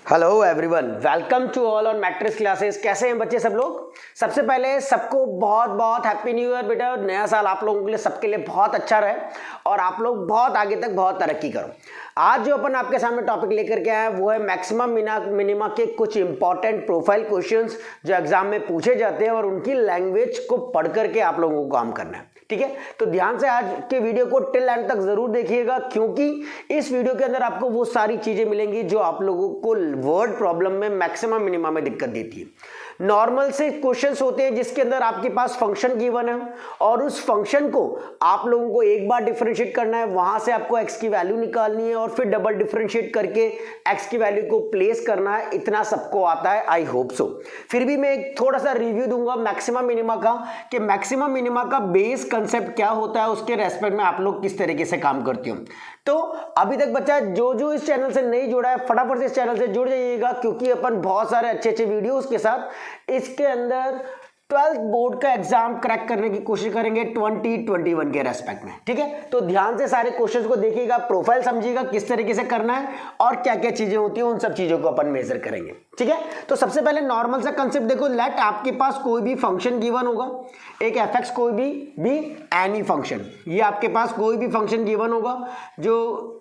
Hello everyone, welcome to all on Matrix classes. कैसे हैं बच्चे सब लोग? सबसे पहले सबको बहुत बहुत हैप्पी न्यू ईयर बेटा। नया साल आप लोगों के लिए सबके लिए बहुत अच्छा रहे और आप लोग बहुत आगे तक बहुत तरक्की करो। आज जो अपन आपके सामने टॉपिक लेकर के आए हैं वो है मैक्सिमम मिनिमा के कुछ इंपॉर्टेंट प्रोफाइल क्वेश्चंस जो एग्जाम में पूछे जाते हैं और उनकी लैंग्वेज को पढ़ करके आप लोगों को काम करना है। ठीक है, तो ध्यान से आज के वीडियो को टिल एंड तक जरूर देखिएगा, क्योंकि इस वीडियो के अंदर आपको वो सारी चीजें मिलेंगी जो आप लोगों को वर्ड प्रॉब्लम में मैक्सिमम मिनिमा में दिक्कत देती है। नॉर्मल से क्वेश्चंस होते हैं जिसके अंदर आपके पास फंक्शन गिवन है और उस फंक्शन को आप लोगों को एक बार डिफरेंशिएट करना है, वहां से आपको एक्स की वैल्यू निकालनी है और फिर डबल डिफरेंशिएट करके एक्स की वैल्यू को प्लेस करना है। इतना सबको आता है, आई होप सो। फिर भी मैं एक थोड़ा सा रिव्यू दूंगा मैक्सिमम मिनिमा का कि मैक्सिमम मिनिमा का बेस कंसेप्ट क्या होता है, उसके रेस्पेक्ट में आप लोग किस तरीके से काम करते हो। तो अभी तक बच्चा जो इस चैनल से नहीं जुड़ा है फटाफट से इस चैनल से जुड़ जाइएगा, क्योंकि अपन बहुत सारे अच्छे अच्छे वीडियोस के साथ इसके अंदर 12th बोर्ड का एग्जाम क्रैक करने की कोशिश करेंगे 2021 के रेस्पेक्ट में। ठीक है, तो ध्यान से सारे क्वेश्चंस को देखिएगा, प्रोफाइल समझिएगा किस तरीके से करना है और क्या क्या चीजें होती है, उन सब चीजों को अपन मेजर करेंगे। ठीक है, तो सबसे पहले नॉर्मल सा कंसेप्ट देखो। लेट आपके पास कोई भी फंक्शन गिवन होगा, एक एफ कोई भी एनी फंक्शन, ये आपके पास कोई भी फंक्शन गिवन होगा जो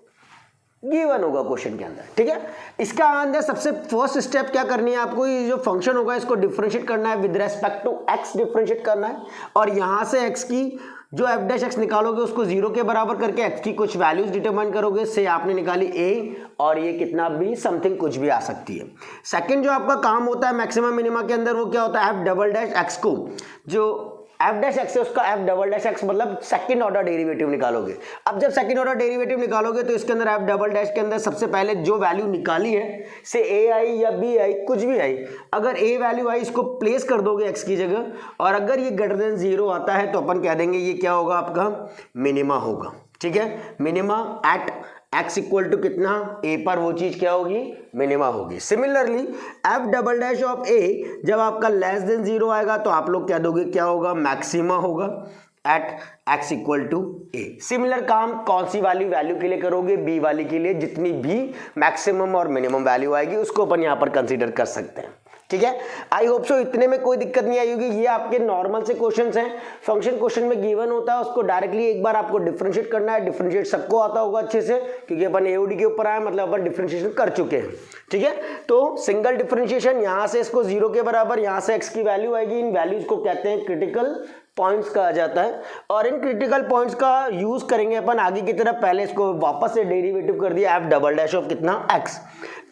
गिवन होगा क्वेश्चन के अंदर। ठीक है, इसका अंदर सबसे फर्स्ट स्टेप क्या करनी है आपको, ये जो फंक्शन होगा इसको डिफरेंशिएट करना है with respect to x, differentiate करना है और यहां से एक्स की जो एफ डैश एक्स निकालोगे उसको 0 के बराबर करके एक्स की कुछ वैल्यूज डिटरमाइन करोगे। से आपने निकाली ए और ये कितना भी समथिंग कुछ भी आ सकती है। सेकंड जो आपका काम होता है मैक्सिमम मिनिमा के अंदर वो क्या होता है, एफ डबल डैश एक्स को जो एफ डैश एक्स है उसका एफ डबल डैश एक्स मतलब सेकंड ऑर्डर डेरिवेटिव निकालोगे। अब जब सेकंड ऑर्डर डेरिवेटिव निकालोगे तो इसके अंदर एफ डबल डैश के अंदर सबसे पहले जो वैल्यू निकाली है, से ए आई या बी आई कुछ भी आई, अगर ए वैल्यू आई इसको प्लेस कर दोगे एक्स की जगह और अगर ये ग्रेटर देन 0 आता है तो अपन कह देंगे ये क्या होगा, आपका मिनिमा होगा। ठीक है, minima at x equal to कितना, a पर वो चीज क्या होगी, मिनिमा होगी। Similarly f double dash of a जब आपका लेस देन 0 आएगा तो आप लोग क्या दोगे, क्या होगा, मैक्सिमा होगा at x equal to a। Similar काम कौन सी वैल्यू के लिए करोगे, b वाली के लिए। जितनी भी मैक्सिमम और मिनिमम वैल्यू आएगी उसको अपन यहाँ पर कंसीडर कर सकते हैं। ठीक है, आई होप सो इतने में कोई दिक्कत नहीं आई होगी। ये आपके नॉर्मल से क्वेश्चंस हैं। फंक्शन क्वेश्चन में गिवन होता है, उसको डायरेक्टली एक बार आपको डिफरेंशिएट करना है। डिफरेंशिएट सबको आता होगा अच्छे से, क्योंकि अपन एओडी के ऊपर आए मतलब अपन डिफरेंशिएशन कर चुके हैं। ठीक है, तो सिंगल डिफरेंशिएशन, यहाँ से इसको 0 के बराबर, यहाँ से एक्स की वैल्यू आएगी। इन वैल्यूज को कहते हैं क्रिटिकल पॉइंट्स कहा जाता है और इन क्रिटिकल पॉइंट्स का यूज करेंगे अपन आगे की तरफ। पहले इसको वापस से डेरिवेटिव कर दिया, एफ डबल डैश ऑफ कितना, एक्स।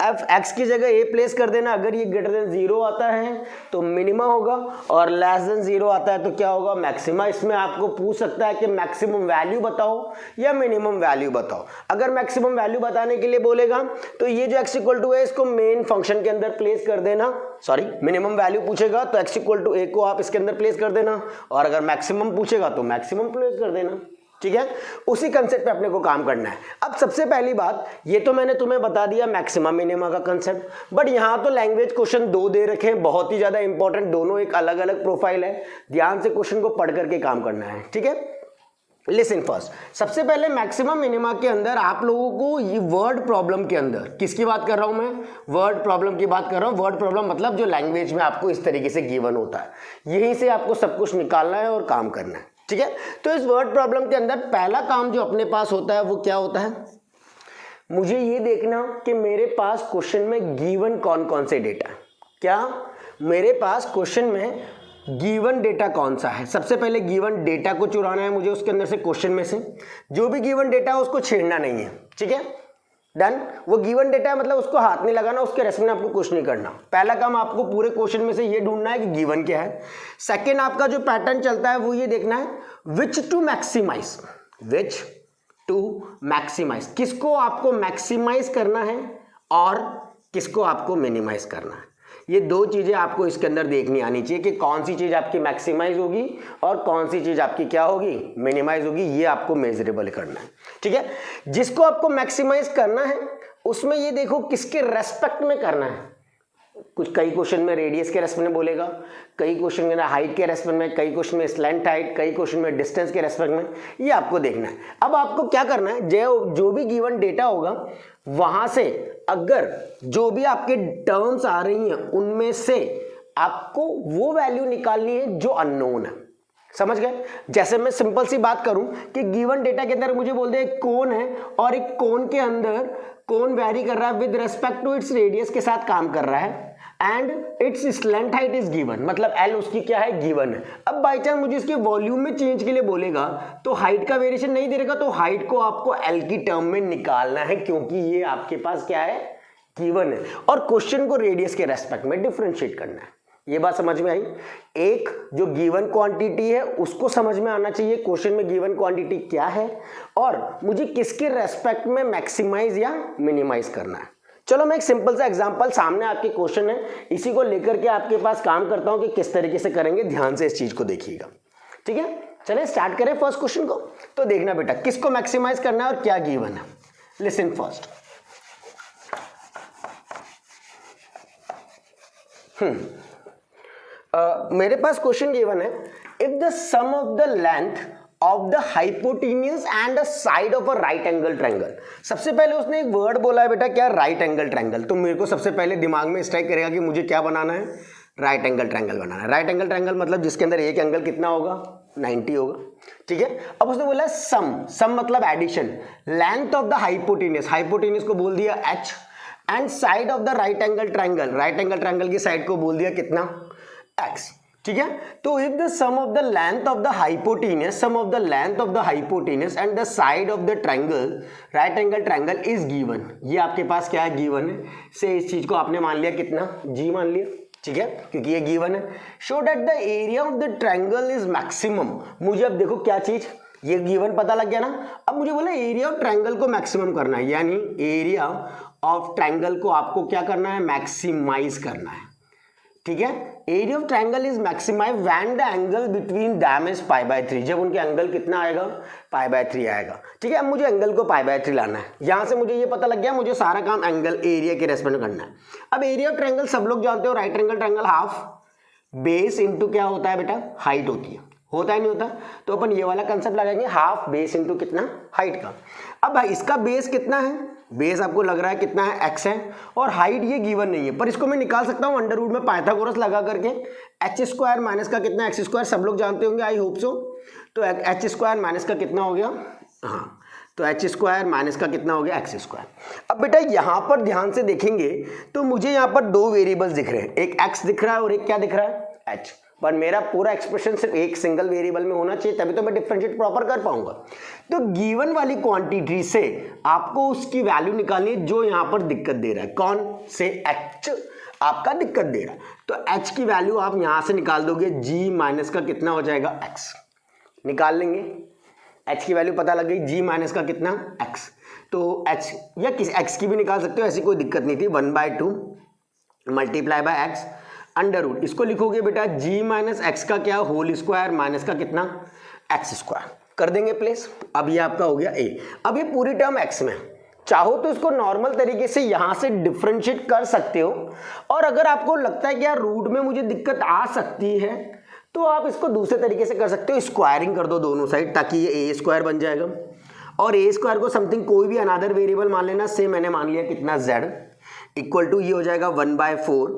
एफ एक्स की जगह ए प्लेस कर देना। अगर ये ग्रेटर देन 0 आता है तो मिनिमा होगा और लेस देन 0 आता है तो क्या होगा, मैक्सिमा। इसमें आपको पूछ सकता है कि मैक्सिमम वैल्यू बताओ या मिनिमम वैल्यू बताओ। अगर मैक्सिमम वैल्यू बताने के लिए बोलेगा तो ये जो एक्स इक्वल टू है इसको मेन फंक्शन के अंदर प्लेस कर देना। सॉरी, मिनिमम वैल्यू पूछेगा तो एक्स इक्वल टू ए को आप इसके अंदर प्लेस कर देना और अगर मैक्सिमम पूछेगा तो मैक्सिमम प्लेस कर देना। ठीक है, उसी कंसेप्ट पे अपने को काम करना है। अब सबसे पहली बात, ये तो मैंने तुम्हें बता दिया मैक्सिमम मिनिमा का कंसेप्ट, बट यहाँ तो लैंग्वेज क्वेश्चन 2 दे रखे हैं, बहुत ही ज्यादा इंपॉर्टेंट। दोनों एक अलग अलग प्रोफाइल है, ध्यान से क्वेश्चन को पढ़ करके काम करना है। ठीक है, लिसन फर्स्ट। सबसे पहले मैक्सिमम मिनिमा के अंदर आप लोगों को ये वर्ड प्रॉब्लम के अंदर, किसकी बात कर रहा हूं मैं, वर्ड प्रॉब्लम की बात कर रहा हूं। वर्ड प्रॉब्लम मतलब जो लैंग्वेज में आपको इस तरीके से गिवन होता है, यहीं से आपको सब कुछ निकालना है और काम करना है। ठीक है, तो इस वर्ड प्रॉब्लम के अंदर पहला काम जो अपने पास होता है वो क्या होता है, मुझे ये देखना कि मेरे पास क्वेश्चन में गिवन कौन कौन से डेटा है। क्या मेरे पास क्वेश्चन में गिवन डेटा कौन सा है। सबसे पहले गिवन डेटा को चुराना है मुझे उसके अंदर से, क्वेश्चन में से जो भी गिवन डेटा है उसको छेड़ना नहीं है। ठीक है, डन। वो गिवन डेटा है मतलब उसको हाथ नहीं लगाना, उसके रेस्पेक्ट में आपको कुछ नहीं करना। पहला काम आपको पूरे क्वेश्चन में से ये ढूंढना है कि गिवन क्या है। सेकंड आपका जो पैटर्न चलता है वो ये देखना है which to maximise, which to maximise, किसको आपको मैक्सिमाइज करना है और किसको आपको मिनिमाइज करना है। ये 2 चीजें आपको इसके अंदर देखनी आनी चाहिए कि कौन सी चीज आपकी मैक्सिमाइज होगी और कौन सी चीज आपकी क्या होगी, मिनिमाइज होगी। ये आपको मेजरेबल करना है। ठीक है, जिसको आपको मैक्सिमाइज करना है उसमें ये देखो किसके रेस्पेक्ट में करना है। कुछ कई क्वेश्चन में रेडियस के रेस्पेक्ट में बोलेगा, कई क्वेश्चन में हाइट के रेस्पेक्ट में, कई क्वेश्चन में स्लैंट हाइट, कई क्वेश्चन में डिस्टेंस के रेस्पेक्ट में। ये आपको देखना है। अब आपको क्या करना है, जो भी गिवन डेटा होगा वहां से अगर जो भी आपके टर्म्स आ रही हैं उनमें से आपको वो वैल्यू निकालनी है जो अननोन है। समझ गए? जैसे मैं सिंपल सी बात करूं कि गिवन डेटा के अंदर मुझे बोल दे एक कोन है और एक कोन के अंदर कोन वैरी कर रहा है with respect to its radius के साथ काम कर रहा है and its slant height is given, मतलब एल उसकी क्या है, गिवन है। अब बाई चांस मुझे इसके वॉल्यूम में चेंज के लिए बोलेगा तो हाइट का वेरिएशन नहीं दे रहेगा, तो हाइट को आपको एल की टर्म में निकालना है क्योंकि ये आपके पास क्या है, गिवन है, और क्वेश्चन को रेडियस के रेस्पेक्ट में डिफरेंशिएट करना है। ये बात समझ में आई? एक जो गिवन क्वांटिटी है उसको समझ में आना चाहिए क्वेश्चन में गिवन क्वांटिटी क्या है और मुझे किसके रेस्पेक्ट में मैक्सिमाइज या मिनिमाइज करना है। चलो मैं एक सिंपल सा एग्जांपल, सामने आपके क्वेश्चन है, इसी को लेकर के आपके पास काम करता हूं कि किस तरीके से करेंगे, ध्यान से इस चीज को देखिएगा। ठीक है, चलिए स्टार्ट करें फर्स्ट क्वेश्चन को। तो देखना बेटा किसको मैक्सिमाइज करना है और क्या गिवन है। Listen first. मेरे पास क्वेश्चन गिवन है, if the sum of the length of the hypotenuse and the side of a right angle triangle. सबसे पहले उसने एक वर्ड बोला है बेटा, क्या, राइट एंगल ट्रायंगल। तो मेरे को सबसे पहले दिमाग में स्ट्राइक करेगा कि मुझे क्या बनाना है, राइट एंगल ट्रायंगल बनाना है। राइट एंगल ट्रायंगल मतलब जिसके अंदर एक एंगल कितना होगा, 90 होगा। ठीक है, अब उसने बोला सम मतलब addition, length of the hypotenuse, hypotenuse को बोल दिया h and side of the right angle triangle, right angle triangle की साइड को बोल दिया कितना, x। ठीक है, तो if the sum of the length of the hypotenuse, sum of the length of the hypotenuse and the side of the triangle, right angle triangle is given, ये आपके पास क्या है, गिवन है। से इस चीज को आपने मान लिया कितना, g मान लिया। ठीक है, क्योंकि ये गिवन है। Show that the area of the triangle is maximum, मुझे अब देखो क्या चीज, ये गिवन पता लग गया ना। अब मुझे बोला एरिया ऑफ ट्रायंगल को मैक्सिमम करना है, यानी एरिया ऑफ ट्रायंगल को आपको क्या करना है, मैक्सिमाइज करना है। ठीक है, area of triangle is maximise when the angle between them is π/3, जब उनके एंगल कितना आएगा, π/3 आएगा। ठीक है, अब मुझे एंगल को π/3 लाना है। यहां से मुझे ये पता लग गया, मुझे सारा काम एंगल एरिया के रेस्पेक्ट में करना है। अब एरिया ऑफ ट्रायंगल सब लोग जानते हो, right angle triangle half base into क्या होता है बेटा, हाइट होती है, होता है नहीं होता, तो अपन ये वाला कंसेप्ट लगाएंगे, हाफ बेस इंटू कितना, हाइट का। अब भाई इसका बेस कितना है, बेस आपको लग रहा है कितना है, x है, और हाइट ये गिवन नहीं है, पर इसको मैं निकाल सकता हूं अंडर रूट में पाइथागोरस लगा करके। h स्क्वायर माइनस का कितना, x स्क्वायर, सब लोग जानते होंगे, आई होप सो। तो h स्क्वायर माइनस का कितना हो गया, हाँ, तो h स्क्वायर माइनस का कितना हो गया, x स्क्वायर। अब बेटा यहाँ पर ध्यान से देखेंगे तो मुझे यहाँ पर दो वेरिएबल्स दिख रहे हैं, एक x दिख रहा है और एक क्या दिख रहा है, h। पर मेरा पूरा एक्सप्रेशन सिर्फ एक सिंगल वेरिएबल में होना चाहिए, तभी तो मैं डिफरेंशिएट प्रॉपर कर पाऊंगा। तो गिवन वाली क्वांटिटी से आपको उसकी वैल्यू निकालनी है जो यहां पर दिक्कत दे रहा है, कौन से, h आपका दिक्कत दे रहा है। तो h की वैल्यू आप यहां से निकाल दोगे, g माइनस का कितना हो जाएगा, x निकाल लेंगे। h की वैल्यू पता लग गई, g माइनस का कितना, x। तो h या किसी x की भी निकाल सकते हो, ऐसी कोई दिक्कत नहीं थी। 1/2 multiply by x under root, इसको लिखोगे बेटा g माइनस एक्स का क्या, होल स्क्वायर माइनस का कितना, एक्स स्क्वायर, कर देंगे प्लेस। अब ये आपका हो गया a। अब ये पूरी टर्म x में, चाहो तो इसको नॉर्मल तरीके से यहां से डिफरेंशिएट कर सकते हो, और अगर आपको लगता है कि यार रूट में मुझे दिक्कत आ सकती है तो आप इसको दूसरे तरीके से कर सकते हो, स्क्वायरिंग कर दो दोनों साइड, ताकि ये a स्क्वायर बन जाएगा, और a स्क्वायर को समथिंग कोई भी अनदर वेरिएबल मान लेना, से मैंने मान लिया कितना, z इक्वल टू ये हो जाएगा 1/4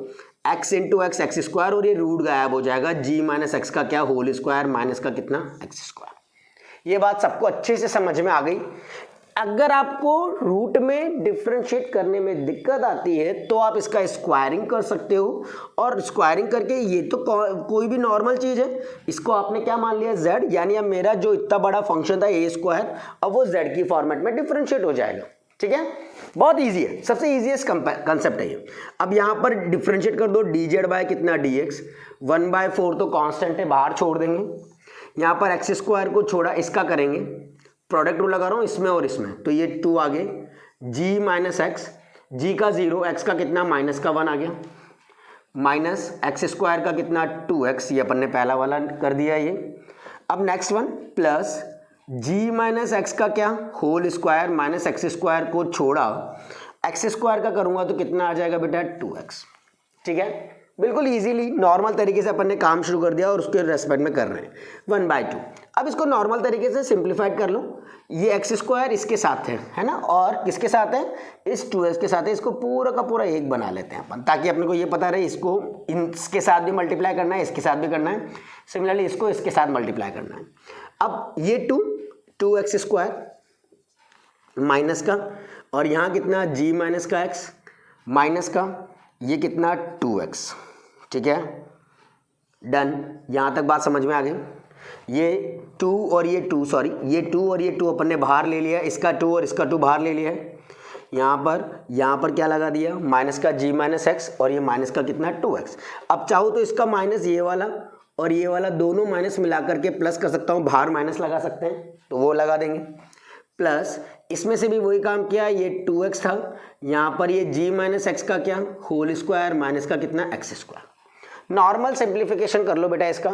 x into x, x square, और ये रूट गायब हो जाएगा, g माइनस एक्स का क्या, होल स्क्वायर माइनस का कितना, एक्स स्क्वायर। ये बात सबको अच्छे से समझ में आ गई। अगर आपको रूट में डिफरेंशिएट करने में दिक्कत आती है तो आप इसका स्क्वायरिंग कर सकते हो, और स्क्वायरिंग करके ये तो कोई भी नॉर्मल चीज़ है, इसको आपने क्या मान लिया, z, यानी अब मेरा जो इतना बड़ा फंक्शन था a स्क्वायर, अब वो z की फॉर्मेट में डिफरेंशिएट हो जाएगा। ठीक है, बहुत इजी है, सबसे इजीएस्ट कंसेप्ट है ये। अब यहाँ पर डिफरेंशिएट कर दो, dz बाय कितना, dx, 1/4 तो कांस्टेंट है, बाहर छोड़ देंगे। यहाँ पर एक्स स्क्वायर को छोड़ा, इसका करेंगे, प्रोडक्ट रूल लगा रहा हूँ इसमें और इसमें, तो ये 2 आ गए, g माइनस एक्स, जी का 0, एक्स का कितना, माइनस का 1 आ गया, माइनस एक्स स्क्वायर का कितना, 2x, ये अपन ने पहला वाला कर दिया ये। अब next one plus g minus x का क्या, whole square minus x square को छोड़ा, एक्स स्क्वायर का करूंगा तो कितना आ जाएगा बेटा, 2x। ठीक है, बिल्कुल इजीली नॉर्मल तरीके से अपन ने काम शुरू कर दिया और उसके रेस्पेक्ट में कर रहे हैं 1/2। अब इसको नॉर्मल तरीके से सिंप्लीफाइड कर लो। ये एक्स स्क्वायर इसके साथ है ना, और किसके साथ है, इस 2x के साथ है। इसको पूरा का पूरा एक बना लेते हैं अपन, ताकि अपने को ये पता रहे इसको इसके साथ भी मल्टीप्लाई करना है, इसके साथ भी करना है, सिमिलरली इसको इसके साथ मल्टीप्लाई करना है। अब ये 2x स्क्वायर माइनस का, और यहाँ कितना g माइनस का x माइनस का, ये कितना 2x, ठीक है, डन। यहाँ तक बात समझ में आ गई। ये 2 और ये 2 सॉरी ये 2 और ये 2 अपन ने बाहर ले लिया, इसका 2 और इसका 2 बाहर ले लिया है। यहाँ पर क्या लगा दिया, माइनस का g माइनस एक्स, और ये माइनस का कितना 2x। अब चाहो तो इसका माइनस ये वाला और ये वाला दोनों माइनस मिला करके प्लस कर सकता हूँ, बाहर माइनस लगा सकते हैं तो वो लगा देंगे। प्लस इसमें से भी वही काम किया, ये 2x था, यहाँ पर ये g माइनस एक्स का क्या होल स्क्वायर माइनस का कितना x स्क्वायर। नॉर्मल सिंप्लीफिकेशन कर लो बेटा, इसका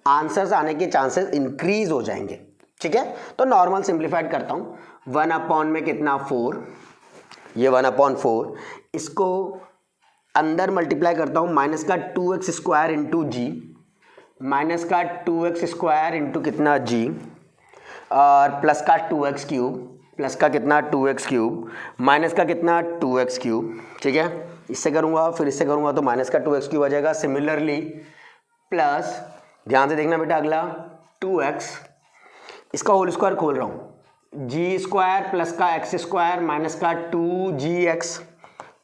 आंसर्स आने के चांसेस इंक्रीज हो जाएंगे, ठीक है। तो नॉर्मल सिंप्लीफाइड करता हूँ, 1/, में कितना 4, ये 1/4, इसको अंदर मल्टीप्लाई करता हूँ, माइनस का 2x स्क्वायर इंटू जी, माइनस का 2x स्क्वायर इंटू कितना g, और प्लस का 2x क्यूब, प्लस का कितना 2x क्यूब, माइनस का कितना 2x क्यूब, ठीक है। इससे करूँगा फिर इससे करूँगा तो माइनस का 2x क्यूब आ जाएगा। सिमिलरली प्लस, ध्यान से देखना बेटा, अगला 2x, इसका होल स्क्वायर खोल रहा हूँ, जी स्क्वायर प्लस का एक्स स्क्वायर माइनस का 2gx,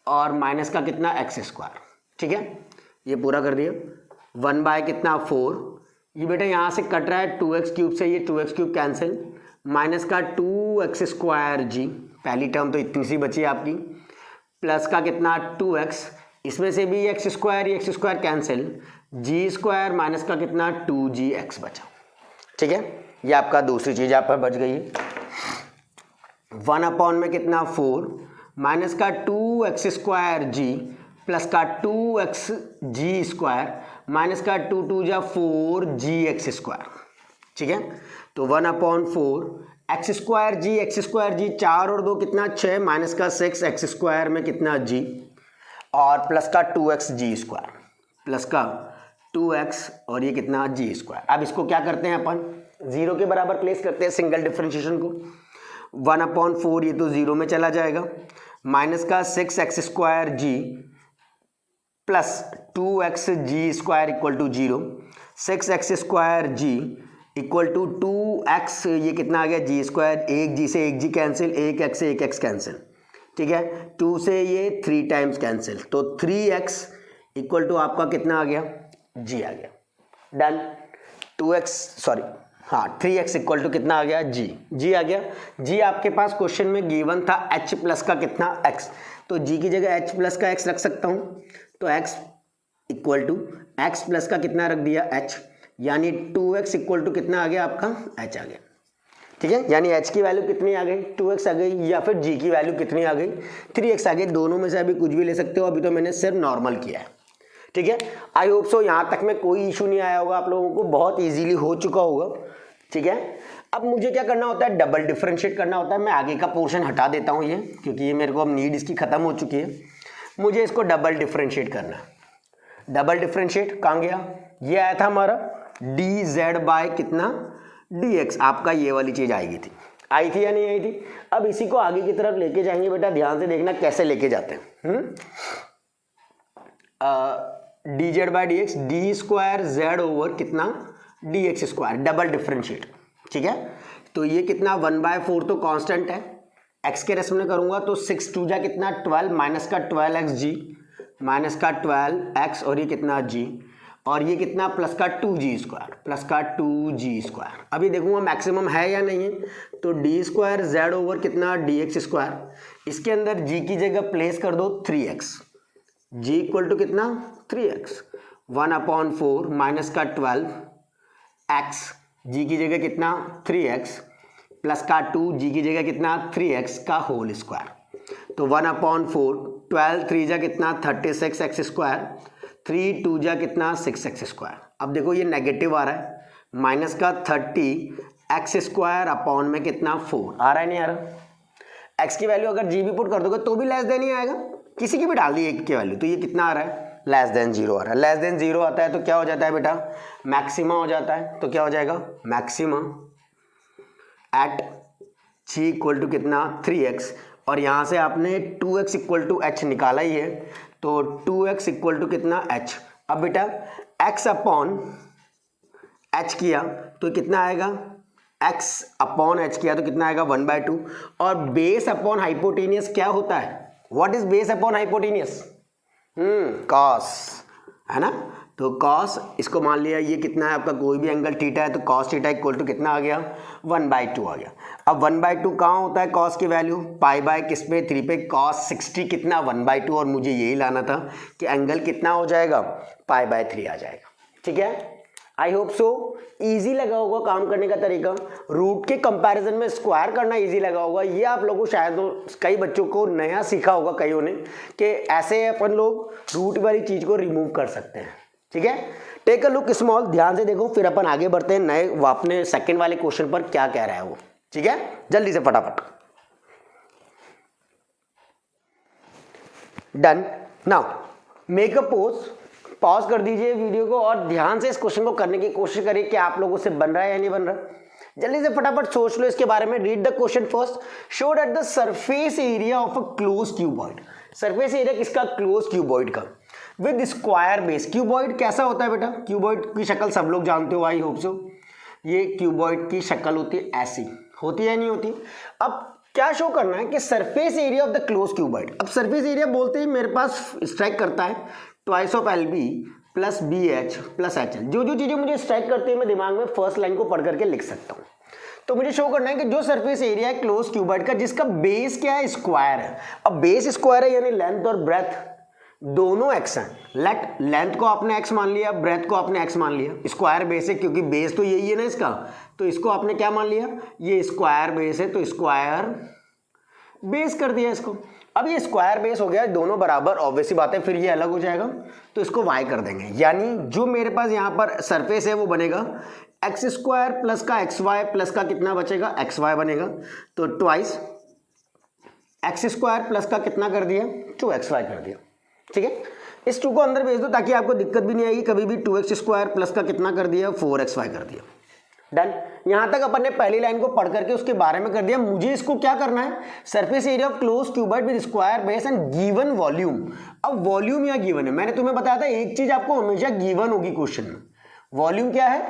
और माइनस का कितना एक्स स्क्वायर, ठीक है। ये पूरा कर दिया, 1/, कितना 4, ये बेटा यहाँ से कट रहा है 2x क्यूब से, ये 2x क्यूब कैंसिल, माइनस का 2x स्क्वायर जी, पहली टर्म तो इतनी सी बची आपकी, प्लस का कितना 2x, इसमें से भी एक्स स्क्वायर कैंसिल, जी स्क्वायर माइनस का कितना 2gx बचा, ठीक है। ये आपका दूसरी चीज़ आप पर बच गई है। 1/, में कितना 4, माइनस का 2x स्क्वायर जी, प्लस का 2x जी स्क्वायर, माइनस का 2 2 जा 4gx स्क्वायर, ठीक है। तो 1/4 एक्स स्क्वायर जी 4 और 2 कितना 6, माइनस का 6 एक्स स्क्वायर में कितना g, और प्लस का 2x जी स्क्वायर, प्लस का 2x और ये कितना g स्क्वायर। अब इसको क्या करते हैं अपन, 0 के बराबर प्लेस करते हैं सिंगल डिफरेंशिएशन को। 1/4 ये तो 0 में चला जाएगा, माइनस का 6 x square g plus 2x g square equal to 0, 6 x square g equal to 2x, ये कितना आ गया जी स्क्वायर, एक जी से एक जी कैंसिल, एक एक्स से एक एक्स कैंसिल, ठीक है। 2 से ये 3 टाइम्स कैंसिल, तो 3x इक्वल टू आपका कितना आ गया, g आ गया, डन। 3x इक्वल टू कितना आ गया, g आ गया। g आपके पास क्वेश्चन में गिवन था h प्लस का कितना x, तो g की जगह h प्लस का x रख सकता हूँ, तो x equal to x plus का कितना रख दिया h, यानी 2x इक्वल टू कितना आ गया आपका h आ गया, ठीक है। यानी h की वैल्यू कितनी आ गई, 2x आ गई, या फिर g की वैल्यू कितनी आ गई, 3x आ गई। दोनों में से अभी कुछ भी ले सकते हो, अभी तो मैंने सिर्फ नॉर्मल किया है, ठीक है। आई होप सो यहाँ तक में कोई इशू नहीं आया होगा आप लोगों को, बहुत ईजिली हो चुका होगा, ठीक है। अब मुझे क्या करना होता है, डबल डिफरेंशिएट करना होता है। मैं आगे का पोर्शन हटा देता हूँ ये, क्योंकि ये मेरे को अब नीड इसकी ख़त्म हो चुकी है। मुझे इसको डबल डिफरेंशिएट करना है। डबल डिफरेंशिएट कहाँ गया, ये आया था हमारा dz बाय कितना dx, आपका ये वाली चीज़ आई थी या नहीं आई थी। अब इसी को आगे की तरफ लेके जाएंगे बेटा, ध्यान से देखना कैसे लेके जाते हैं। dz by dx, d square z over कितना dx स्क्वायर, डबल डिफरेंशिएट, ठीक है। तो ये कितना 1/4 तो कांस्टेंट है, x के रेस्पेक्ट में करूंगा तो 6 2 जा कितना 12, माइनस का 12xg, माइनस का 12x, और ये कितना g, और ये कितना प्लस का 2g स्क्वायर, प्लस का 2g स्क्वायर। अभी देखूंगा मैक्सिमम है या नहीं है, तो डी स्क्वायर z ओवर कितना dx स्क्वायर, इसके अंदर g की जगह प्लेस कर दो 3x, g इक्वल टू कितना 3x, 1/4 माइनस का 12x, g की जगह कितना 3x, प्लस का 2 g की जगह कितना 3x का होल स्क्वायर। तो 1/4, 12 3 जा कितना 36 एक्स स्क्वायर, 3 2 जा कितना 6 एक्स स्क्वायर। अब देखो ये नेगेटिव आ रहा है, माइनस का 30 एक्स स्क्वायर अपॉन में कितना 4 आ रहा है, नहीं आ रहा। x की वैल्यू अगर g भी पुट कर दोगे तो भी लेस देन ही आएगा, किसी की भी डाल दी एक की वैल्यू, तो ये कितना आ रहा है लेस देन जीरो आ रहा है। लेस देन जीरो आता है तो क्या हो जाता है बेटा, मैक्सिमा हो जाता है। तो क्या हो जाएगा, maxima at g equal to कितना 3x, और यहाँ से आपने 2x इक्वल टू एच निकाला ही है, तो 2x इक्वल टू कितना h। अब बेटा x अपॉन h किया तो कितना आएगा, x अपॉन h किया तो कितना आएगा 1/2, और बेस अपॉन हाइपोटेनियस क्या होता है, what is base upon hypotenuse, cos, है ना। तो कॉस, इसको मान लिया ये कितना है आपका, कोई भी एंगल थीटा है तो कॉस थीटा इक्वल टू कितना आ गया, 1/2 आ गया। अब 1/2 कहाँ होता है कॉस की वैल्यू, पाई बाय किस पे 3 पे, कॉस 60 कितना 1/2, और मुझे यही लाना था कि एंगल कितना हो जाएगा, पाई बाय 3 आ जाएगा। ठीक है, आई होप सो इजी लगा होगा काम करने का तरीका। रूट के कंपैरिजन में स्क्वायर करना इजी लगा होगा, ये आप लोगों को शायद कई बच्चों को नया सीखा होगा कईयों ने कि ऐसे अपन लोग रूट वाली चीज को रिमूव कर सकते हैं। ठीक है, टेक अ लुक स्मॉल, ध्यान से देखो, फिर अपन आगे बढ़ते हैं नए अपने सेकंड वाले क्वेश्चन पर क्या कह रहा है वो। ठीक है, जल्दी से फटाफट। Done, now make a pause कर दीजिए वीडियो को और ध्यान से इस क्वेश्चन को करने की कोशिश करिए कि आप लोगों से बन रहा है या नहीं बन रहा। जल्दी से फटाफट सोच लो इसके बारे में। Read the question first. Show that the surface area of a close cuboid, surface area किसका, क्लोज क्यूबॉइड का, विद स्क्वायर बेस। क्यूबॉइड कैसा होता है बेटा, क्यूबॉइड की शक्ल सब लोग जानते हो, आई होप सो। ये क्यूबॉइड की शक्ल होती है ऐसी, होती है नहीं होती। अब क्या शो करना है कि surface area of the close cuboid. अब सरफेस एरिया बोलते ही मेरे पास स्ट्राइक करता है twice of l b plus b h plus h l. जो जो चीजें मुझे स्ट्राइक करती है मैं दिमाग में फर्स्ट लाइन को पढ़ करके लिख सकता हूँ। तो मुझे शो करना है कि जो सरफेस एरिया है क्लोज क्यूबॉइड का जिसका बेस क्या है, स्क्वायर है। अब बेस स्क्वायर है यानी लेंथ और ब्रेथ दोनों एक्स हैं। लेंथ को आपने एक्स मान लिया, ब्रेथ को आपने एक्स मान लिया। स्क्वायर बेस है क्योंकि बेस तो यही है ना इसका, तो इसको आपने क्या मान लिया, ये स्क्वायर बेस है तो स्क्वायर बेस कर दिया इसको। अब ये स्क्वायर बेस हो गया, दोनों बराबर, ऑब्वियसली बात है, फिर ये अलग हो जाएगा तो इसको y कर देंगे। यानी जो मेरे पास यहाँ पर सरफेस है वो बनेगा एक्स स्क्वायर प्लस का एक्स वाई प्लस का कितना बचेगा, एक्स वाई बनेगा। तो ट्वाइस एक्स स्क्वायर प्लस का कितना कर दिया, 2xy कर दिया। ठीक है, इस 2 को अंदर भेज दो ताकि आपको दिक्कत भी नहीं आएगी कभी भी। 2x स्क्वायर प्लस का कितना कर दिया, 4xy कर दिया। डन, यहां तक अपन ने पहली लाइन को पढ़ करके उसके बारे में कर दिया। मुझे इसको क्या करना है, surface area of close cuboid with square base and given volume. अब वॉल्यूम या गिवन है, मैंने तुम्हें बताया था एक चीज आपको हमेशा गिवन होगी क्वेश्चन में, वॉल्यूम क्या है,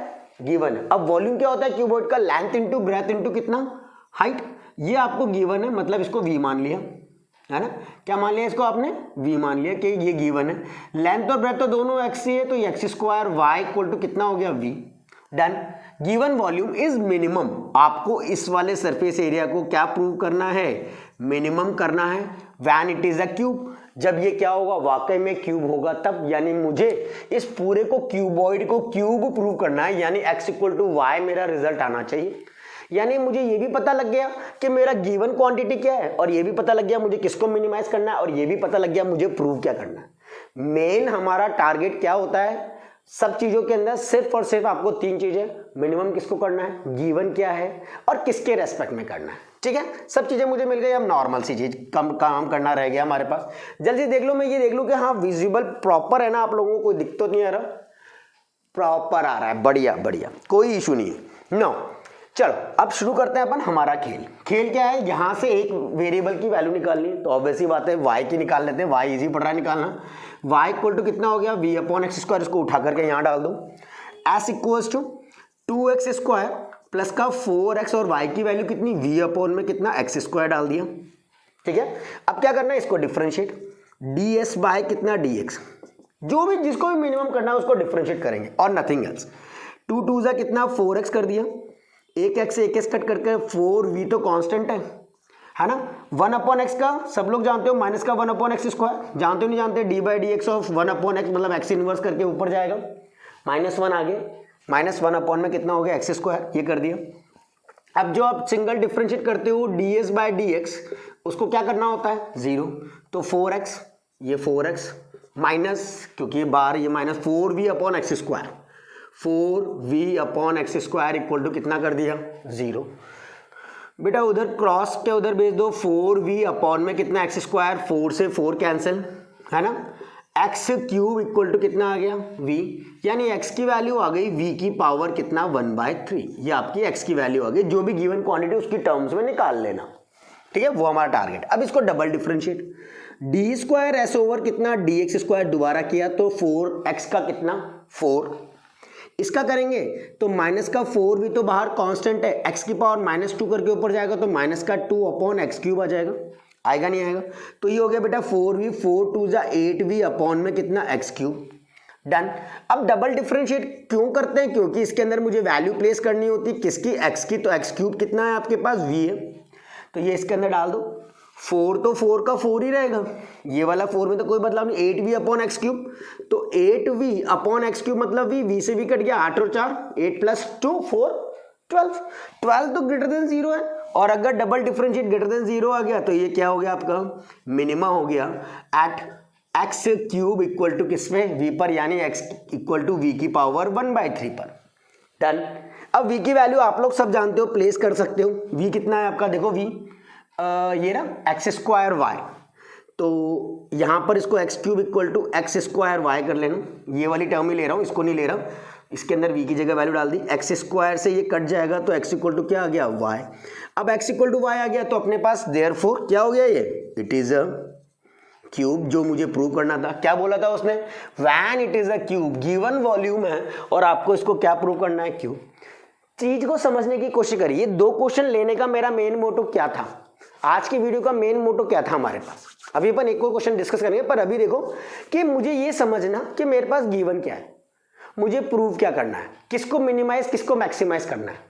गिवन है। अब वॉल्यूम क्या होता है, क्यूबॉइड का लेंथ इंटू ब्रेथ इंटू कितना, हाइट। ये आपको गिवन है, मतलब इसको v मान लिया, है ना। क्या मान लिया इसको आपने, v मान लिया कि ये गिवन है। लेंथ और ब्रेथ तो दोनों x ही है तो x square y equal to कितना हो गया, v। Done, given volume is minimum. आपको इस वाले सरफेस एरिया को क्या प्रूव करना है, मिनिमम करना है when it is a cube. जब ये क्या होगा, वाकई में क्यूब होगा तब। यानी मुझे इस पूरे को क्यूबॉइड को क्यूब प्रूव करना है, यानी x इक्वल टू वाई मेरा रिजल्ट आना चाहिए। यानी मुझे ये भी पता लग गया कि मेरा गिवन क्वांटिटी क्या है, और ये भी पता लग गया मुझे किसको मिनिमाइज करना है, और ये भी पता लग गया मुझे प्रूव क्या करना है। मेन हमारा टारगेट क्या होता है सब चीजों के अंदर, सिर्फ और सिर्फ आपको 3 चीजें, मिनिमम किसको करना है, गिवन क्या है, और किसके रेस्पेक्ट में करना है। ठीक है, सब चीजें मुझे मिल गई। अब नॉर्मल सी चीज कम काम करना रह गया हमारे पास। जल्दी देख लो, मैं ये देख लूं कि हाँ विजिबल प्रॉपर है ना, आप लोगों को कोई दिक्कत तो नहीं आ रहा, प्रॉपर आ रहा है, बढ़िया बढ़िया, कोई इशू नहीं है। नो, चलो अब शुरू करते हैं अपन हमारा खेल। खेल क्या है, यहां से एक वेरिएबल की वैल्यू निकालनी है, तो ऑब्वियसली बात है y की निकाल लेते हैं। y इजी पड़ रहा है निकालना। y इक्वल टू कितना हो गया, v अपॉन एक्स स्क्वायर, इसको उठा करके यहां डाल दो। s equals to 2x square plus का 4x, और y की वैल्यू कितनी, v अपॉन में कितना, एक्स स्क्वायर डाल दिया। ठीक है, अब क्या करना है, इसको डिफरेंशिएट, ds बाय कितना, dx। जो भी जिसको भी मिनिमम करना है उसको डिफरेंशिएट करेंगे और नथिंग एल्स। 2 2 जा कितना, 4x कर दिया, एक एक्स एक कट करके 4v तो कांस्टेंट है ना। 1 अपॉन एक्स का सब लोग जानते हो, माइनस का 1 अपॉन एक्स स्क्वायर, जानते हो नहीं जानते, D by D x of 1 upon x, मतलब एक्स इनवर्स करके ऊपर जाएगा, -1 आगे, -1 अपॉन में कितना हो गया, एक्स स्क्वायर, ये कर दिया। अब जो आप सिंगल डिफरेंशिएट करते हो ds बाई डी एक्स, उसको क्या करना होता है, 0, तो 4x, ये 4x माइनस, क्योंकि ये बार, ये minus 4v upon x square, 4v upon x square equal to कितना कर दिया, 0। बेटा उधर क्रॉस के उधर भेज दो, 4v अपॉन में कितना, एक्स स्क्वायर, 4 से 4 कैंसिल, है ना, एक्स क्यूब इक्वल टू कितना आ गया v, यानी x की वैल्यू आ गई v की पावर कितना 1/3। ये आपकी x की वैल्यू आ गई, जो भी गिवन क्वांटिटी उसकी टर्म्स में निकाल लेना, ठीक है, वो हमारा टारगेट। अब इसको double differentiate, D square S over कितना dx स्क्वायर दोबारा किया तो 4x का कितना 4, इसका करेंगे तो माइनस का 4 भी तो बाहर कांस्टेंट है, x की पावर -2 करके ऊपर जाएगा तो माइनस का 2 अपॉन एक्स क्यूब आ जाएगा, आएगा नहीं आएगा, तो ये हो गया बेटा 4v 4 2 जा 8v अपॉन में कितना एक्स क्यूब, डन। अब डबल डिफरेंशिएट क्यों करते हैं, क्योंकि इसके अंदर मुझे वैल्यू प्लेस करनी होती है किसकी, x की, तो एक्स क्यूब कितना है आपके पास v है, तो ये इसके अंदर डाल दो, 4 तो 4 का 4 ही रहेगा, ये वाला 4 में तो कोई बदलाव नहीं, 8v अपॉन एक्स क्यूब, तो 8v अपॉन एक्स क्यूब मतलब v से v कट गया, 8 और 4 8 प्लस 2 4 12 तो ग्रेटर देन 0 है, और अगर डबल डिफरेंशिएट ग्रेटर देन 0 आ गया तो ये क्या हो गया आपका मिनिमा हो गया at x cube equal to किस पे v पर, यानी x इक्वल टू v की पावर 1/3 पर, डन। अब v की वैल्यू आप लोग सब जानते हो, प्लेस कर सकते हो, v कितना है आपका, देखो v ये ना एक्स स्क्वायर वाई, तो यहाँ पर इसको x cube equal to x square y कर लेना, ये वाली टर्म ही ले रहा हूँ, इसको नहीं ले रहा, इसके अंदर v की जगह वैल्यू डाल दी, एक्स स्क्वायर से ये कट जाएगा तो x इक्वल टू क्या आ गया y, अब x इक्वल टू y आ गया तो अपने पास देयरफॉर क्या हो गया, ये इट इज अ क्यूब, जो मुझे प्रूव करना था। क्या बोला था उसने, when it is a cube, given volume है और आपको इसको क्या प्रूव करना है, क्यूब। चीज को समझने की कोशिश करिए, 2 क्वेश्चन लेने का मेरा मेन मोटो क्या था, आज की वीडियो का मेन मोटो क्या था हमारे पास, अभी अपन एक और क्वेश्चन डिस्कस करेंगे, पर अभी देखो कि मुझे ये समझना कि मेरे पास गिवन क्या है, मुझे प्रूव क्या करना है, किसको मिनिमाइज किसको मैक्सिमाइज करना है,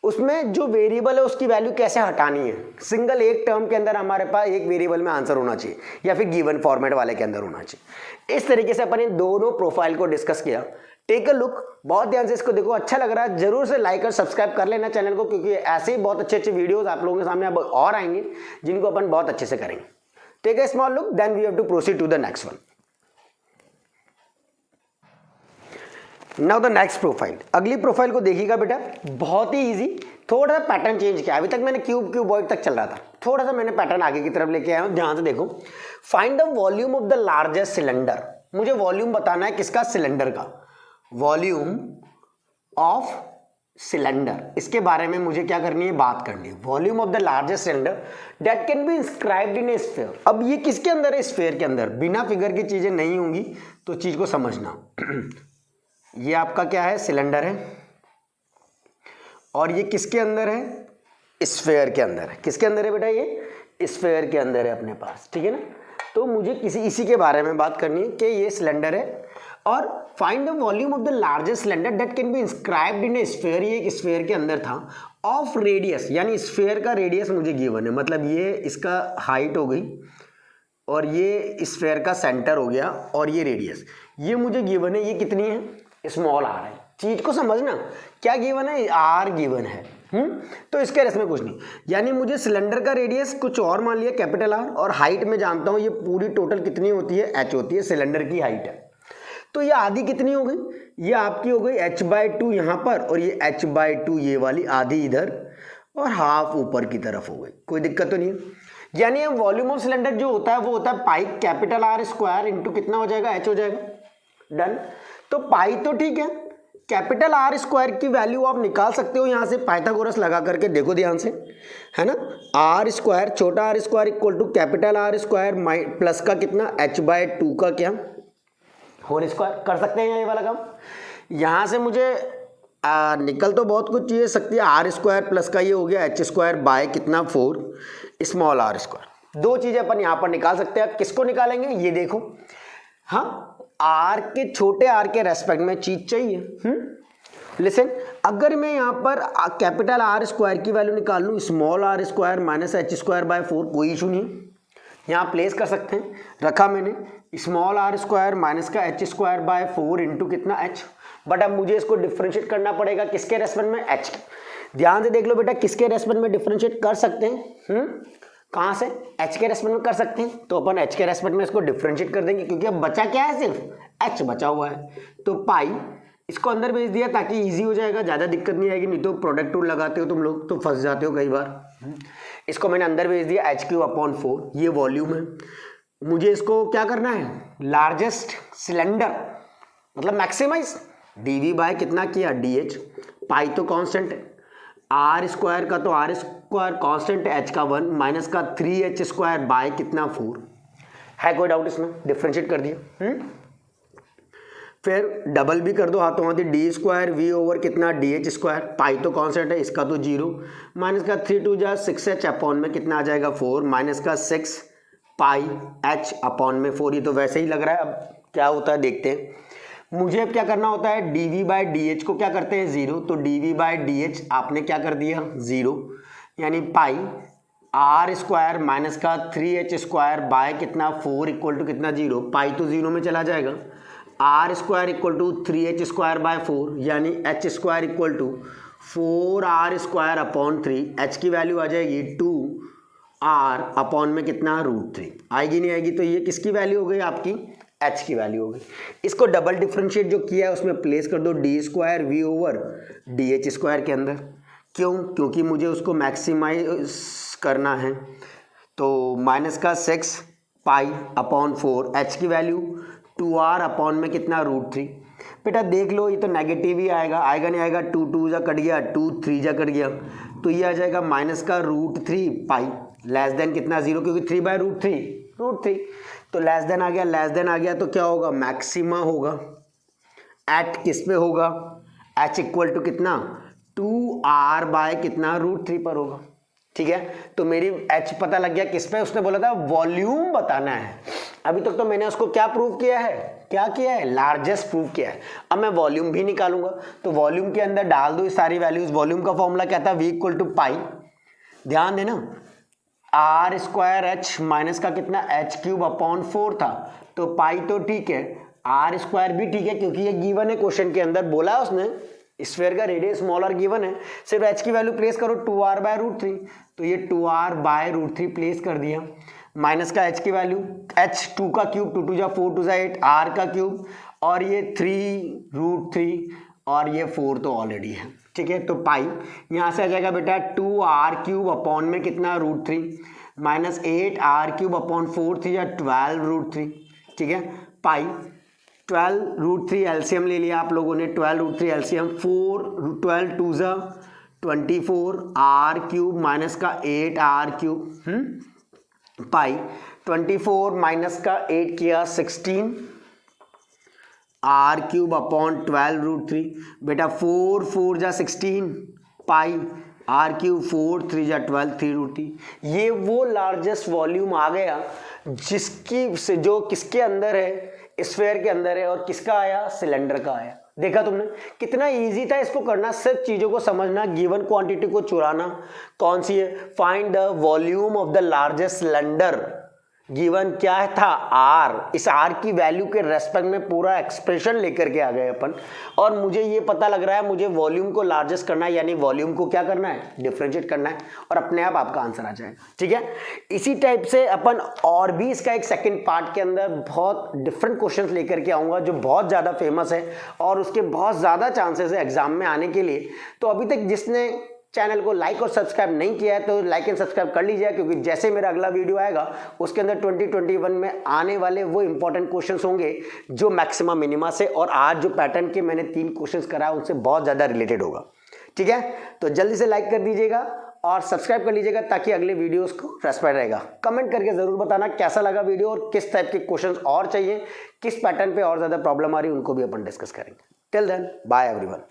उसमें जो वेरिएबल है उसकी वैल्यू कैसे हटानी है, सिंगल एक टर्म के अंदर हमारे पास एक वेरिएबल में आंसर होना चाहिए या फिर गिवन फॉर्मेट वाले के अंदर होना चाहिए। इस तरीके से अपन इन दोनों प्रोफाइल को डिस्कस किया। टेक अ लुक, बहुत ध्यान से इसको देखो, अच्छा लग रहा है जरूर से लाइक और सब्सक्राइब कर लेना चैनल को, क्योंकि ऐसे ही बहुत अच्छे अच्छे वीडियोस आप लोगों के सामने अब और आएंगे जिनको अपन बहुत अच्छे से करेंगे। Take a small look, then we have to proceed to the next one. Now the next profile, अगली प्रोफाइल को देखिएगा बेटा, बहुत ही इजी, थोड़ा सा पैटर्न चेंज किया, अभी तक मैंने क्यूब क्यूबॉइड तक चल रहा था, थोड़ा सा मैंने पैटर्न आगे की तरफ लेके आया हूं, ध्यान से देखो। Find the volume of the largest cylinder, मुझे वॉल्यूम बताना है किसका, सिलेंडर का, वॉल्यूम ऑफ सिलेंडर, इसके बारे में मुझे क्या करनी है, बात करनी है। Volume of the largest cylinder that can be inscribed in A sphere, अब ये किसके अंदर है, स्फीयर के अंदर, बिना फिगर की चीजें नहीं होंगी, तो चीज को समझना। ये आपका क्या है, सिलेंडर है, और ये किसके अंदर है, स्फीयर के अंदर है। किसके अंदर है बेटा, ये स्फीयर के अंदर है अपने पास, ठीक है ना। तो मुझे इसी के बारे में बात करनी है कि ये सिलेंडर है, और find the volume of the largest cylinder that can be inscribed in A sphere, ये एक स्फीयर के अंदर था, ऑफ रेडियस, यानी स्फीयर का रेडियस मुझे गिवन है, मतलब ये इसका हाइट हो गई और ये स्फीयर का सेंटर हो गया और ये रेडियस, ये मुझे गिवन है, ये कितनी है, स्मॉल आर है। चीज को समझना, क्या गिवन है, आर गिवन है, तो इसके रेस में कुछ नहीं, यानी मुझे सिलेंडर का रेडियस कुछ और मान लिया कैपिटल आर, और हाइट में जानता हूं ये पूरी टोटल कितनी होती है, एच होती है, सिलेंडर की हाइट है, तो ये आधी कितनी हो गई, ये आपकी हो गई h/2 यहाँ पर, और ये h/2 ये वाली आधी इधर, और हाफ ऊपर की तरफ हो गई, कोई दिक्कत तो नहीं है। यानी वॉल्यूम ऑफ सिलेंडर जो होता है वो होता है pi capital R square into कितना हो जाएगा, h हो जाएगा, डन। तो पाई तो ठीक है, कैपिटल आर स्क्वायर की वैल्यू आप निकाल सकते हो यहाँ से पाइथागोरस लगा करके, देखो ध्यान से, है ना, आर स्क्वायर छोटा r square equal to capital R square plus का कितना, h/2 का क्या होल स्क्वायर, कर सकते हैं ये वाला काम। यहाँ से मुझे निकल तो बहुत कुछ चीज़ें सकती है, आर स्क्वायर प्लस का ये हो गया h स्क्वायर बाय कितना 4 स्मॉल आर स्क्वायर, दो चीज़ें अपन यहाँ पर निकाल सकते हैं। किसको निकालेंगे, ये देखो, हाँ, आर के छोटे आर के रेस्पेक्ट में चीज चाहिए। लिसन, अगर मैं यहाँ पर कैपिटल आर स्क्वायर की वैल्यू निकाल लूँ, small r square minus h square by 4, कोई इशू नहीं, यहाँ प्लेस कर सकते हैं, रखा मैंने, स्मॉल आर स्क्वायर माइनस का h स्क्वायर बाय 4 इंटू कितना h, बट अब मुझे इसको डिफ्रेंशिएट करना पड़ेगा किसके रेस्पेक्ट में, h। ध्यान से देख लो बेटा, किसके रेस्पेक्ट में डिफ्रेंशिएट कर सकते हैं, कहाँ से, h के रेस्पेक्ट में कर सकते हैं, तो अपन h के रेस्पेक्ट में इसको डिफरेंशिएट कर देंगे, क्योंकि अब बचा क्या है, सिर्फ h बचा हुआ है, तो पाई इसको अंदर भेज दिया ताकि इजी हो जाएगा, ज़्यादा दिक्कत नहीं आएगी, नहीं तो प्रोडक्ट टूल लगाते हो तुम लोग तो फंस जाते हो कई बार। इसको मैंने अंदर भेज दिया, h³ अपॉन 4, ये वॉल्यूम है, मुझे इसको क्या करना है, लार्जेस्ट सिलेंडर मतलब मैक्सिमाइज, dv बाय कितना किया dh, पाई तो कांस्टेंट है, आर स्क्वायर का तो आर स्क्वायर कांस्टेंट है, h का 1 माइनस का 3h स्क्वायर बाय कितना 4 है। कोई डाउट इसमें, डिफ्रेंशिएट कर दिया। फिर डबल भी कर दो हाथों हाथी, डी स्क्वायर वी ओवर कितना डी स्क्वायर, पाई तो कांस्टेंट है, इसका तो 0 माइनस का 3 2 जा 6h अपॉन में कितना आ जाएगा 4 माइनस का 6 पाई h अपॉन में 4। ये तो वैसे ही लग रहा है, अब क्या होता है देखते हैं। मुझे अब क्या करना होता है, dv बाई डी को क्या करते हैं 0, तो dv बाई डी आपने क्या कर दिया 0, यानी पाई आर स्क्वायर माइनस का 3h स्क्वायर बाय कितना 4 इक्वल टू कितना 0, पाई तो 0 में चला जाएगा, r square equal to 3h square by 4 यानी h square equal to 4r square upon 3, h की वैल्यू आ जाएगी 2r अपॉन में कितना √3, आएगी नहीं आएगी, तो ये किसकी वैल्यू हो गई आपकी h की वैल्यू हो गई। इसको डबल डिफ्रेंशिएट जो किया है उसमें प्लेस कर दो d square v over d square के अंदर, क्यों, क्योंकि मुझे उसको मैक्सिमाइज करना है। तो माइनस का 6 पाई अपॉन 4, h की वैल्यू 2r अपॉन में कितना √3। बेटा देख लो ये तो नेगेटिव ही आएगा, आएगा नहीं आएगा, 2 2 जा कट गया, 2 3 जा कट गया, तो ये आ जाएगा माइनस का √3 पाई लेस देन कितना 0, क्योंकि 3 बाय √3 तो लेस देन आ गया, लेस देन आ गया तो क्या होगा मैक्सिमा होगा, एट किस पे होगा, h इक्वल टू कितना 2r बाय कितना √3 पर होगा। ठीक है, तो मेरी h पता लग गया किस पे, उसने बोला था वॉल्यूम बताना है। अभी तक तो मैंने उसको क्या प्रूव किया है, क्या किया है, लार्जेस्ट प्रूव किया है। अब मैं वॉल्यूम भी निकालूंगा, तो वॉल्यूम के अंदर डाल दो सारी वैल्यूज। वॉल्यूम का फॉर्मूला क्या था, v इक्वल टू पाई, ध्यान देना, आर स्क्वायर एच माइनस का कितना एच क्यूब अपॉन 4 था, तो पाई तो ठीक है, आर स्क्वायर भी ठीक है क्योंकि ये गिवन है क्वेश्चन के अंदर, बोला उसने स्फीयर का रेडियस स्मॉल आर गिवन है, सिर्फ एच की वैल्यू प्लेस करो 2r बाय √3, तो ये 2r बाय √3 प्लेस कर दिया, माइनस का h की वैल्यू h 2 का क्यूब 2 2 जा 4 2 जा 8, r का क्यूब और ये 3√3 और ये 4 तो ऑलरेडी है। ठीक है, तो पाई यहाँ से आ जाएगा बेटा 2r क्यूब अपॉन में कितना √3 माइनस 8r क्यूब अपॉन 4 3 या 12√3। ठीक है, पाई 12√3 एलसीएम ले लिया आप लोगों ने, 12√3 एलसीएम 4 12 2 जा 24 r क्यूब माइनस का 8r क्यूब पाई 24 माइनस का 8 किया 16 आर क्यूब अपॉन 12√3। बेटा 4 4 जा 16 पाई आर क्यूब 4 3 जा 12 3√3। ये वो लार्जेस्ट वॉल्यूम आ गया जिसकी से जो किसके अंदर है, स्फीयर के अंदर है, और किसका आया, सिलेंडर का आया। देखा तुमने कितना इजी था इसको करना, सिर्फ चीजों को समझना, गिवन क्वांटिटी को चुराना। कौन सी है, find the volume of the largest cylinder, given क्या था आर, इस आर की वैल्यू के रेस्पेक्ट में पूरा एक्सप्रेशन लेकर के आ गए अपन, और मुझे ये पता लग रहा है मुझे वॉल्यूम को लार्जेस्ट करना है, यानी वॉल्यूम को क्या करना है, डिफरेंशिएट करना है, और अपने आप आपका आंसर आ जाएगा। ठीक है, इसी टाइप से अपन और भी इसका एक सेकंड पार्ट के अंदर बहुत डिफरेंट क्वेश्चंस लेकर के आऊंगा जो बहुत ज़्यादा फेमस है और उसके बहुत ज़्यादा चांसेस है एग्जाम में आने के लिए। तो अभी तक जिसने चैनल को लाइक और सब्सक्राइब नहीं किया है तो लाइक एंड सब्सक्राइब कर लीजिए, क्योंकि जैसे मेरा अगला वीडियो आएगा उसके अंदर 2021 में आने वाले वो इंपॉर्टेंट क्वेश्चंस होंगे जो मैक्सिमा मिनिमा से और आज जो पैटर्न के मैंने 3 क्वेश्चंस कराया उनसे बहुत ज़्यादा रिलेटेड होगा। ठीक है, तो जल्दी से लाइक कर दीजिएगा और सब्सक्राइब कर लीजिएगा ताकि अगले वीडियोस को रेस्पेक्ट रहेगा। कमेंट करके ज़रूर बताना कैसा लगा वीडियो और किस टाइप के क्वेश्चंस और चाहिए, किस पैटर्न पे और ज़्यादा प्रॉब्लम आ रही है, उनको भी अपन डिस्कस करेंगे। Till then bye everyone.